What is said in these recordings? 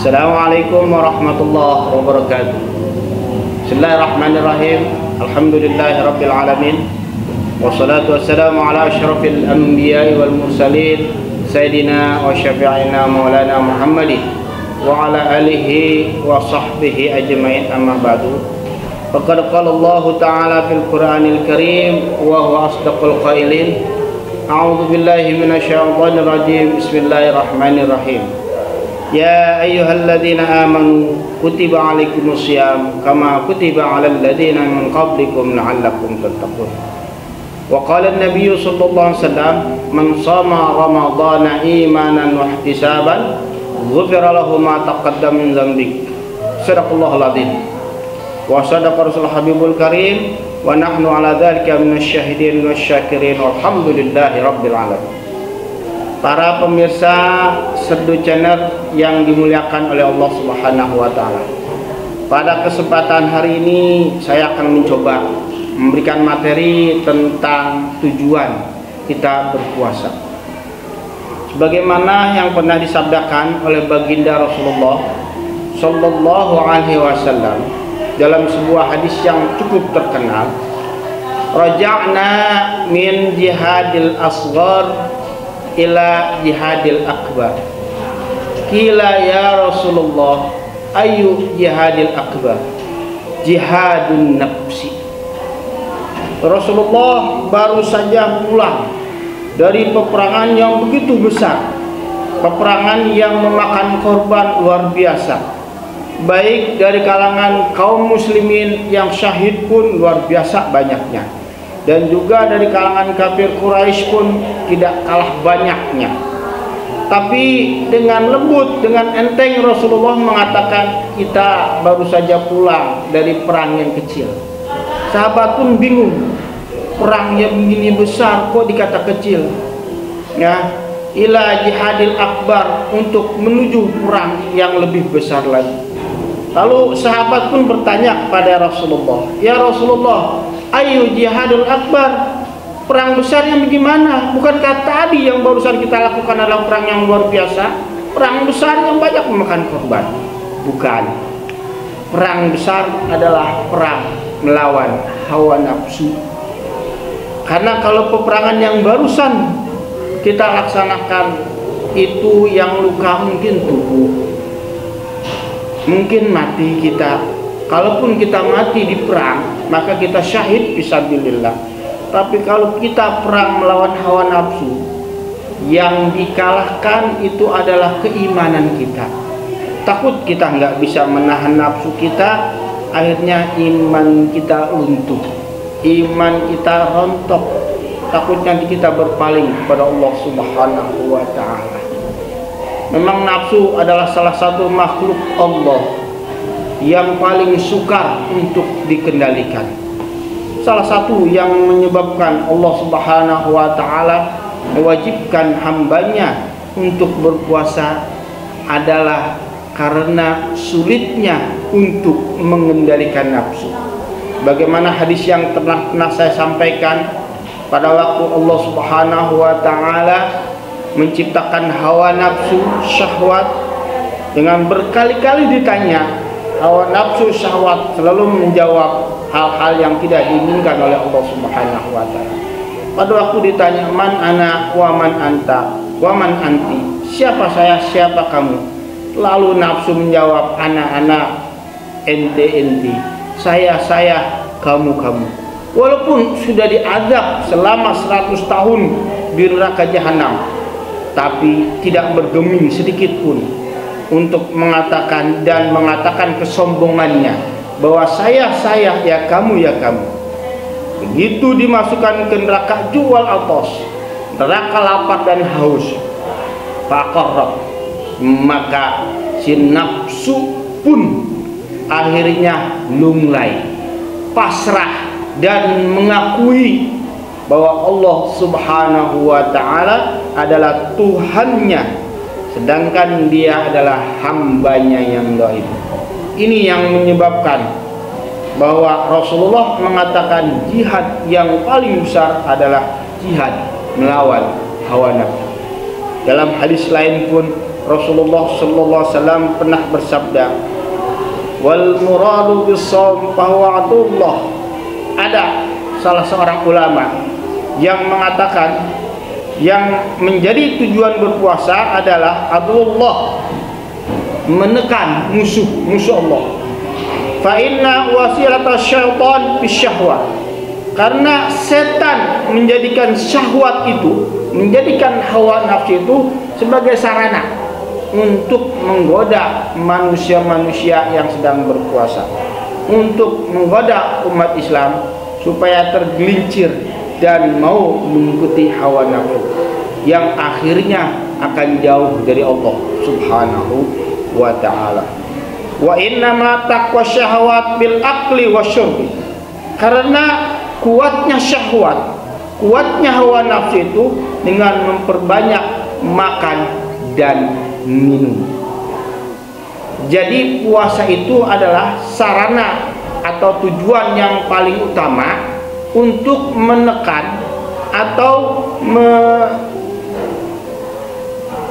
Assalamualaikum warahmatullahi wabarakatuh. Bismillahirrahmanirrahim. Alhamdulillahirabbil alamin. Wassalatu wassalamu ala asyrafil anbiya'i wal mursalin sayyidina wa syafi'ina maulana Muhammadin wa ala alihi wa sahbihi ajmain, amma ba'du. Faqad qala Allah ta'ala fil Qur'anil Karim wa huwa asdaqul qailin. A'udzu billahi minasyaitonir rajim. Bismillahirrahmanirrahim. Ya ayyuhalladzina amanu kutiba alaikumusiyam kama kutiba alal ladzina min qablikum la'allakum tattaqun. Wa qala an-nabiy sallallahu alaihi wasallam, man shama ramadhana imanan wa ihtisaban ghufira lahu ma taqaddama min dzambik. Shadaqallahul adzim. Wa sadaqa rasul habibul karim wa nahnu ala dzalika minasyahidin wasyakirin walhamdulillahi rabbil alamin. Para pemirsa Serdu Channel yang dimuliakan oleh Allah Subhanahu wa taala. Pada kesempatan hari ini saya akan mencoba memberikan materi tentang tujuan kita berpuasa. Sebagaimana yang pernah disabdakan oleh baginda Rasulullah sallallahu alaihi wasallam dalam sebuah hadis yang cukup terkenal, raja'na min jihadil asghar ila jihadil akbar. Qila ya Rasulullah, ayu jihadil akbar? Jihadun nafsi. Rasulullah baru saja pulang dari peperangan yang begitu besar, peperangan yang memakan korban luar biasa, baik dari kalangan kaum muslimin yang syahid pun luar biasa banyaknya, dan juga dari kalangan kafir Quraisy pun tidak kalah banyaknya. Tapi dengan lembut, dengan enteng Rasulullah mengatakan, kita baru saja pulang dari perang yang kecil. Sahabat pun bingung, perang yang begini besar kok dikata kecil? Ya, ila jihadil akbar, untuk menuju perang yang lebih besar lagi. Lalu sahabat pun bertanya kepada Rasulullah, ya Rasulullah, ayu jihadul akbar? Perang besar yang bagaimana? Bukankah tadi yang barusan kita lakukan adalah perang yang luar biasa, perang besar yang banyak memakan korban? Bukan. Perang besar adalah perang melawan hawa nafsu. Karena kalau peperangan yang barusan kita laksanakan itu yang luka mungkin tubuh, mungkin mati kita. Kalaupun kita mati di perang, maka kita syahid fisabilillah. Tapi kalau kita perang melawan hawa nafsu, yang dikalahkan itu adalah keimanan kita. Takut kita nggak bisa menahan nafsu kita, akhirnya iman kita runtuh, iman kita rontok. Takut nanti kita berpaling kepada Allah Subhanahu wa ta'ala. Memang nafsu adalah salah satu makhluk Allah yang paling sukar untuk dikendalikan. Salah satu yang menyebabkan Allah Subhanahu wa ta'ala mewajibkan hambanya untuk berpuasa adalah karena sulitnya untuk mengendalikan nafsu. Bagaimana hadis yang pernah saya sampaikan, pada waktu Allah Subhanahu wa ta'ala menciptakan hawa nafsu syahwat, dengan berkali-kali ditanya, hawa nafsu syahwat selalu menjawab hal-hal yang tidak diinginkan oleh Allah Subhanahu wa ta'ala. Pada waktu ditanya, man ana wa man anta wa man anti, siapa saya, siapa kamu? Lalu nafsu menjawab, ana, ente, saya, kamu. Walaupun sudah diazab selama 100 tahun di neraka jahanam, tapi tidak bergeming sedikit pun untuk mengatakan kesombongannya bahwa saya, ya kamu. Begitu dimasukkan ke neraka jual atos, neraka lapar dan haus, faqarrab, maka si nafsu pun akhirnya lunglai, pasrah, dan mengakui bahwa Allah Subhanahu wa ta'ala adalah Tuhannya, sedangkan dia adalah hambanya yang dhaif. Ini yang menyebabkan bahwa Rasulullah mengatakan jihad yang paling besar adalah jihad melawan hawa nafsu. Dalam hadis lain pun Rasulullah sallallahu alaihi wasallam pernah bersabda, wal muradu bis-shaum fahuwa adullah. Ada salah seorang ulama yang mengatakan yang menjadi tujuan berpuasa adalah adullah, menekan musuh Allah. Fa inna wasilata syaitan bisyahwat, karena setan menjadikan syahwat itu, menjadikan hawa nafsu itu sebagai sarana untuk menggoda manusia-manusia yang sedang berpuasa, untuk menggoda umat Islam supaya tergelincir dan mau mengikuti hawa nafsu yang akhirnya akan jauh dari Allah Subhanahu wa ta'ala. Wa innama taqwa syahwat bil akli wasyurbi, karena kuatnya syahwat, kuatnya hawa nafsu itu dengan memperbanyak makan dan minum. Jadi puasa itu adalah sarana atau tujuan yang paling utama untuk menekan atau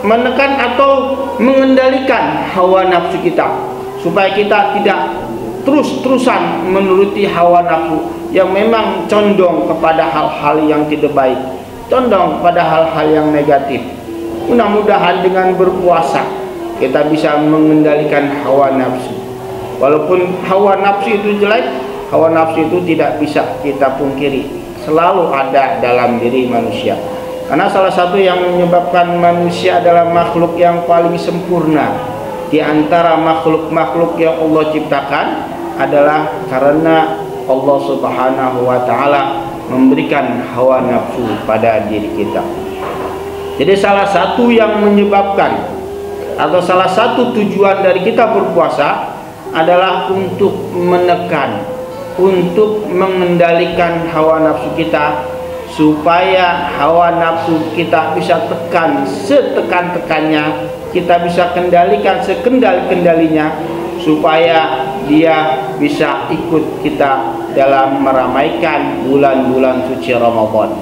menekan atau mengendalikan hawa nafsu kita, supaya kita tidak terus-terusan menuruti hawa nafsu yang memang condong kepada hal-hal yang tidak baik, condong pada hal-hal yang negatif. Mudah-mudahan dengan berpuasa kita bisa mengendalikan hawa nafsu. Walaupun hawa nafsu itu jelek, hawa nafsu itu tidak bisa kita pungkiri, selalu ada dalam diri manusia. Karena salah satu yang menyebabkan manusia adalah makhluk yang paling sempurna di antara makhluk-makhluk yang Allah ciptakan adalah karena Allah Subhanahu wa ta'ala memberikan hawa nafsu pada diri kita. Jadi salah satu yang menyebabkan atau salah satu tujuan dari kita berpuasa adalah untuk menekan, untuk mengendalikan hawa nafsu kita, supaya hawa nafsu kita bisa tekan setekan-tekannya, kita bisa kendalikan sekendali-kendalinya, supaya dia bisa ikut kita dalam meramaikan bulan-bulan suci Ramadan.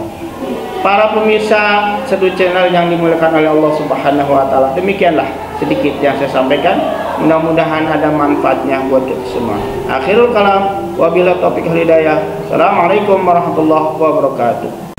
Para pemirsa Seduh Channel yang dimuliakan oleh Allah Subhanahu wa ta'ala, demikianlah sedikit yang saya sampaikan. Mudah-mudahan ada manfaatnya buat kita semua. Akhirul kalam, wabillahi taufiq wal hidayah. Assalamualaikum warahmatullahi wabarakatuh.